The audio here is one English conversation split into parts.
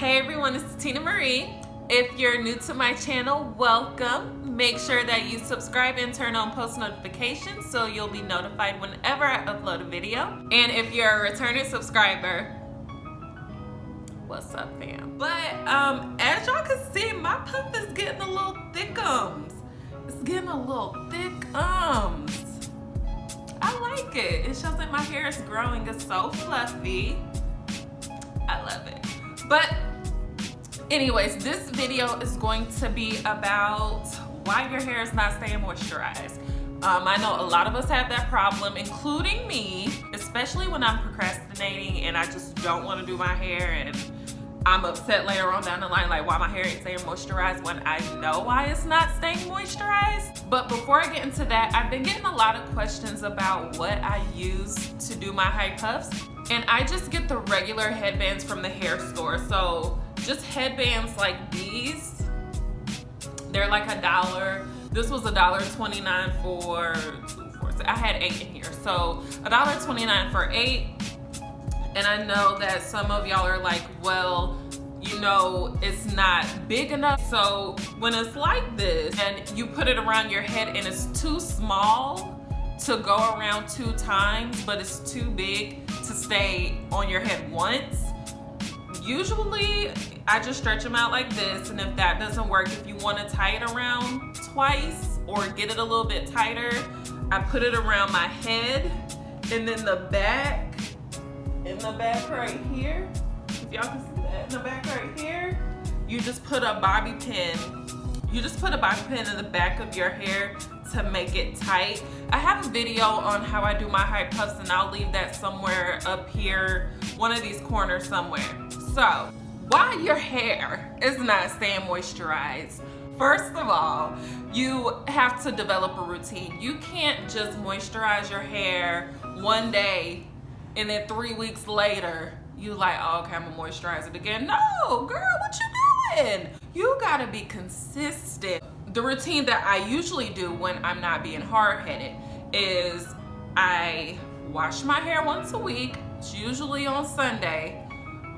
Hey everyone, it's Tina Marie. If you're new to my channel, welcome. Make sure that you subscribe and turn on post notifications so you'll be notified whenever I upload a video. And if you're a returning subscriber, what's up fam? But as y'all can see, my puff is getting a little thickums. It's getting a little thickums. I like it. It shows that my hair is growing. It's so fluffy. I love it. But anyways, this video is going to be about why your hair is not staying moisturized. I know a lot of us have that problem, including me, especially when I'm procrastinating and I just don't want to do my hair, and I'm upset later on down the line like why my hair ain't staying moisturized when I know why it's not staying moisturized. But before I get into that, I've been getting a lot of questions about what I use to do my high puffs. And I just get the regular headbands from the hair store. So just headbands like these, they're like $1. This was $1.29 for 2, 4, 6. I had 8 in here. So $1.29 for 8. And I know that some of y'all are like, well, you know, it's not big enough. So when it's like this and you put it around your head and it's too small to go around 2 times, but it's too big to stay on your head once, usually I just stretch them out like this. And if that doesn't work, if you want to tie it around twice or get it a little bit tighter, I put it around my head, and then the back, in the back right here, if y'all can see that, in the back right here, you just put a bobby pin. You just put a bobby pin in the back of your hair to make it tight. I have a video on how I do my high puffs, and I'll leave that somewhere up here, one of these corners somewhere. So, why your hair is not staying moisturized? First of all, you have to develop a routine. You can't just moisturize your hair one day and then 3 weeks later, you like, oh, okay, I'm gonna moisturize it again. No, girl, what you doing? You gotta be consistent. The routine that I usually do when I'm not being hard-headed is I wash my hair once a week. It's usually on Sunday.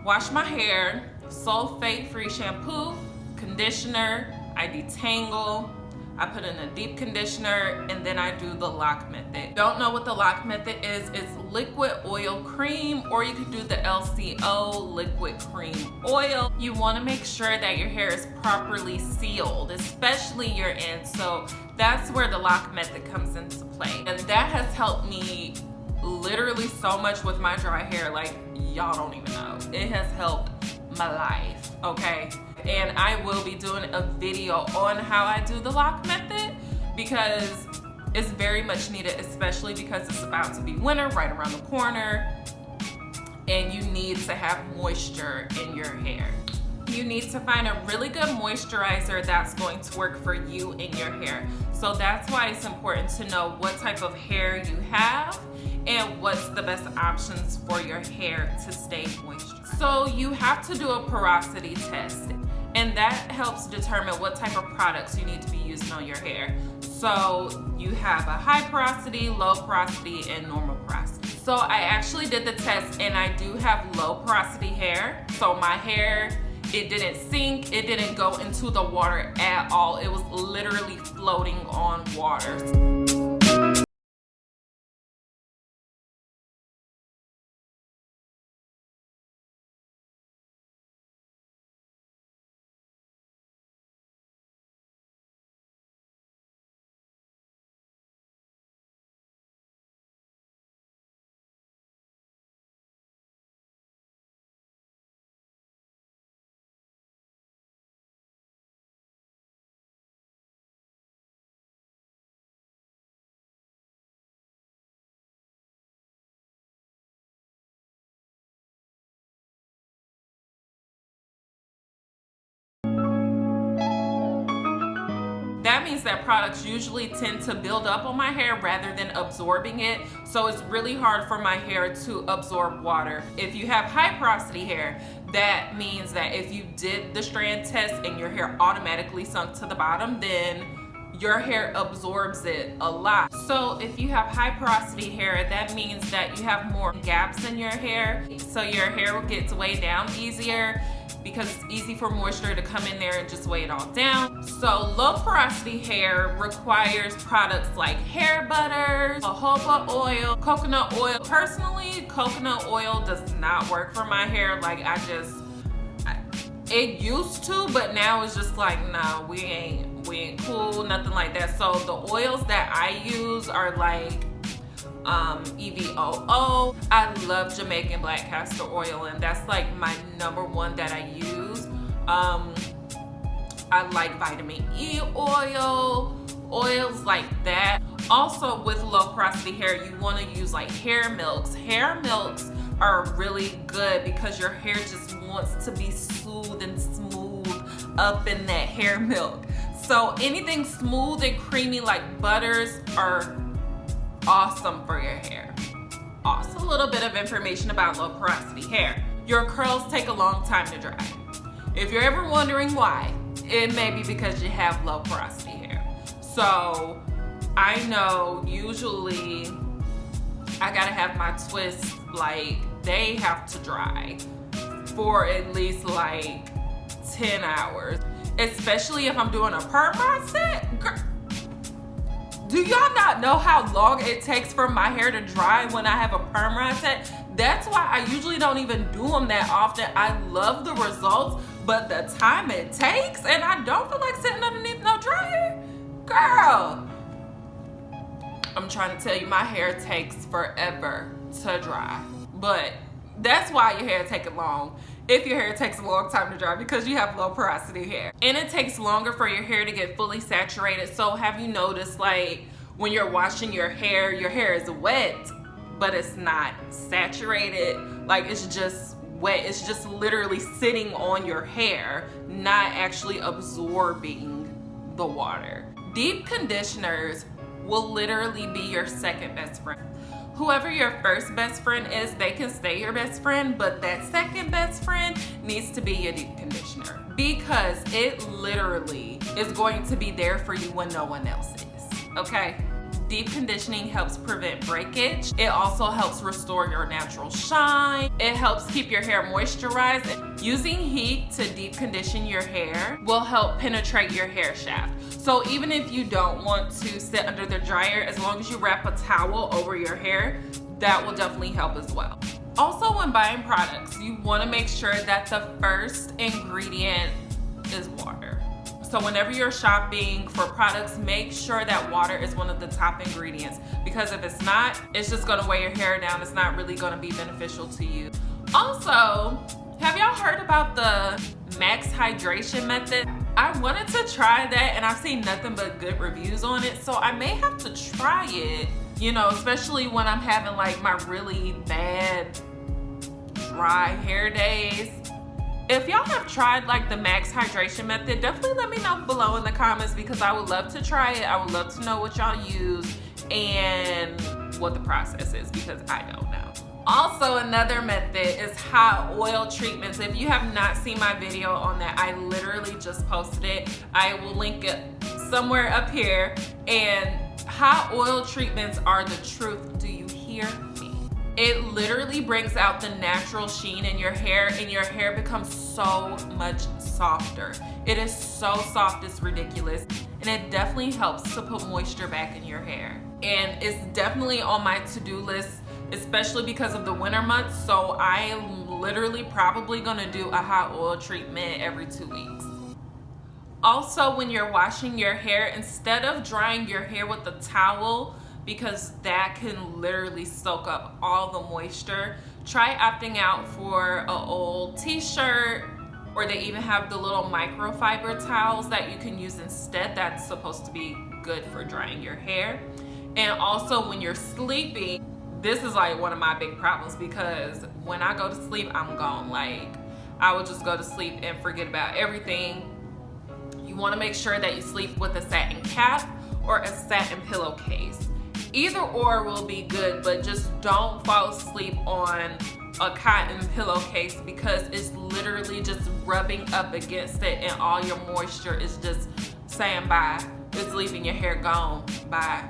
Wash my hair, sulfate-free shampoo, conditioner, I detangle, I put in a deep conditioner, and then I do the lock method. Don't know what the lock method is? It's liquid oil cream, or you could do the LCO liquid cream oil. You want to make sure that your hair is properly sealed, especially your ends. So that's where the lock method comes into play. And that has helped me literally so much with my dry hair, like y'all don't even know. It has helped my life, okay? And I will be doing a video on how I do the lock method because it's very much needed, especially because it's about to be winter right around the corner and you need to have moisture in your hair. You need to find a really good moisturizer that's going to work for you and your hair. So that's why it's important to know what type of hair you have and what's the best options for your hair to stay moisturized. So you have to do a porosity test, and that helps determine what type of products you need to be using on your hair. So you have a high porosity, low porosity, and normal porosity. So I actually did the test, and I do have low porosity hair. So my hair, it didn't sink, it didn't go into the water at all. It was literally floating on water. That means that products usually tend to build up on my hair rather than absorbing it. So it's really hard for my hair to absorb water. If you have high porosity hair, that means that if you did the strand test and your hair automatically sunk to the bottom, then your hair absorbs it a lot. So if you have high porosity hair, that means that you have more gaps in your hair. So your hair gets way down easier because it's easy for moisture to come in there and just weigh it all down. So low porosity hair requires products like hair butters, jojoba oil, coconut oil. Personally, coconut oil does not work for my hair. Like it used to, but now it's just like, nah, we ain't cool, nothing like that. So the oils that I use are like EVOO. I love Jamaican black castor oil, and that's like my #1 that I use. I like vitamin E oil, oils like that. Also, with low porosity hair, you want to use like hair milks. Hair milks are really good because your hair just wants to be smooth and smooth up in that hair milk. So anything smooth and creamy like butters are awesome for your hair. Also, a little bit of information about low porosity hair. Your curls take a long time to dry. If you're ever wondering why, it may be because you have low porosity hair. So I know usually I gotta have my twists, like they have to dry for at least like 10 hours. Especially if I'm doing a perm rod set. Do y'all not know how long it takes for my hair to dry when I have a perm rod set? That's why I usually don't even do them that often. I love the results, but the time it takes, and I don't feel like sitting underneath no dryer. Girl, I'm trying to tell you, my hair takes forever to dry. But that's why your hair taking long. If your hair takes a long time to dry, because you have low porosity hair. And it takes longer for your hair to get fully saturated. So have you noticed, like when you're washing your hair is wet, but it's not saturated. Like it's just wet. It's just literally sitting on your hair, not actually absorbing the water. Deep conditioners will literally be your second best friend. Whoever your first best friend is, they can stay your best friend, but that second best friend needs to be your deep conditioner, because it literally is going to be there for you when no one else is, okay? Deep conditioning helps prevent breakage. It also helps restore your natural shine. It helps keep your hair moisturized. Using heat to deep condition your hair will help penetrate your hair shaft. So even if you don't want to sit under the dryer, as long as you wrap a towel over your hair, that will definitely help as well. Also, when buying products, you want to make sure that the first ingredient is water. So whenever you're shopping for products, make sure that water is one of the top ingredients, because if it's not, it's just gonna weigh your hair down. It's not really gonna be beneficial to you. Also, have y'all heard about the max hydration method? I wanted to try that, and I've seen nothing but good reviews on it, so I may have to try it, you know, especially when I'm having like my really bad dry hair days. If y'all have tried like the max hydration method, definitely let me know below in the comments, because I would love to try it. I would love to know what y'all use and what the process is, because I don't know. Also, another method is hot oil treatments. If you have not seen my video on that, I literally just posted it. I will link it somewhere up here. And hot oil treatments are the truth. Do you hear me? It literally brings out the natural sheen in your hair, and your hair becomes so much softer. It is so soft, it's ridiculous. And it definitely helps to put moisture back in your hair. And it's definitely on my to-do list, especially because of the winter months. So I am literally probably gonna do a hot oil treatment every 2 weeks. Also, when you're washing your hair, instead of drying your hair with a towel, because that can literally soak up all the moisture, try opting out for an old t-shirt, or they even have the little microfiber towels that you can use instead. That's supposed to be good for drying your hair. And also, when you're sleeping, this is like one of my big problems, because when I go to sleep, I'm gone. Like, I would just go to sleep and forget about everything. You want to make sure that you sleep with a satin cap or a satin pillowcase. Either or will be good, but just don't fall asleep on a cotton pillowcase, because it's literally just rubbing up against it, and all your moisture is just saying bye. It's leaving your hair gone, bye.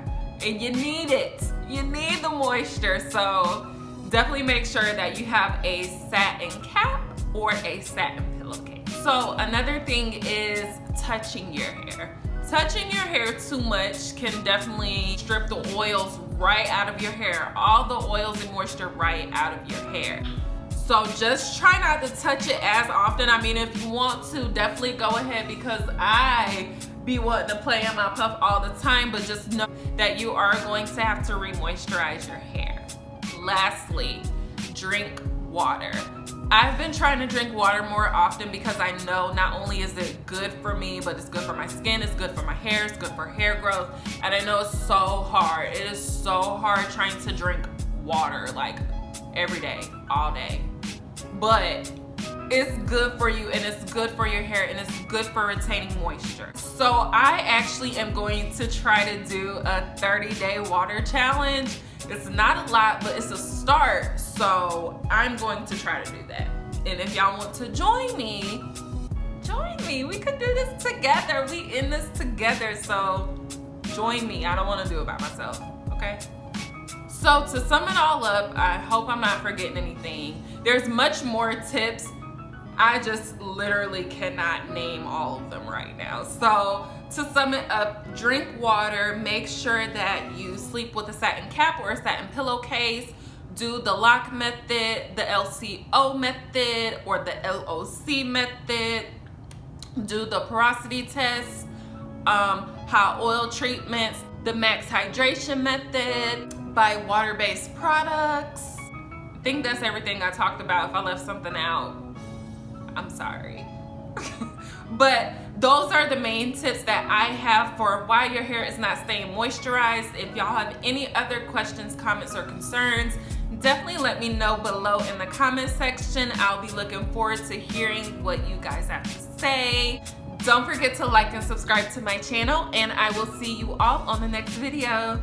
And you need it. You need the moisture. So definitely make sure that you have a satin cap or a satin pillowcase. So another thing is touching your hair. Touching your hair too much can definitely strip the oils right out of your hair. All the oils and moisture right out of your hair. So just try not to touch it as often. I mean, if you want to, definitely go ahead, because I be wanting to play in my puff all the time, but just know that you are going to have to re-moisturize your hair. Lastly, drink water. I've been trying to drink water more often because I know not only is it good for me, but it's good for my skin, it's good for my hair, it's good for hair growth. And I know it's so hard. It is so hard trying to drink water like every day, all day. But it's good for you, and it's good for your hair, and it's good for retaining moisture. So I actually am going to try to do a 30-day water challenge. It's not a lot, but it's a start. So I'm going to try to do that. And if y'all want to join me. We could do this together. We in this together. So join me. I don't want to do it by myself, okay? So to sum it all up, I hope I'm not forgetting anything. There's much more tips. I just literally cannot name all of them right now. So to sum it up, drink water, make sure that you sleep with a satin cap or a satin pillowcase, do the lock method, the LCO method, or the LOC method, do the porosity test, hot oil treatments, the max hydration method, buy water-based products. I think that's everything I talked about. If I left something out, I'm sorry. But those are the main tips that I have for why your hair is not staying moisturized. If y'all have any other questions, comments, or concerns, definitely let me know below in the comment section. I'll be looking forward to hearing what you guys have to say. Don't forget to like and subscribe to my channel, and I will see you all on the next video.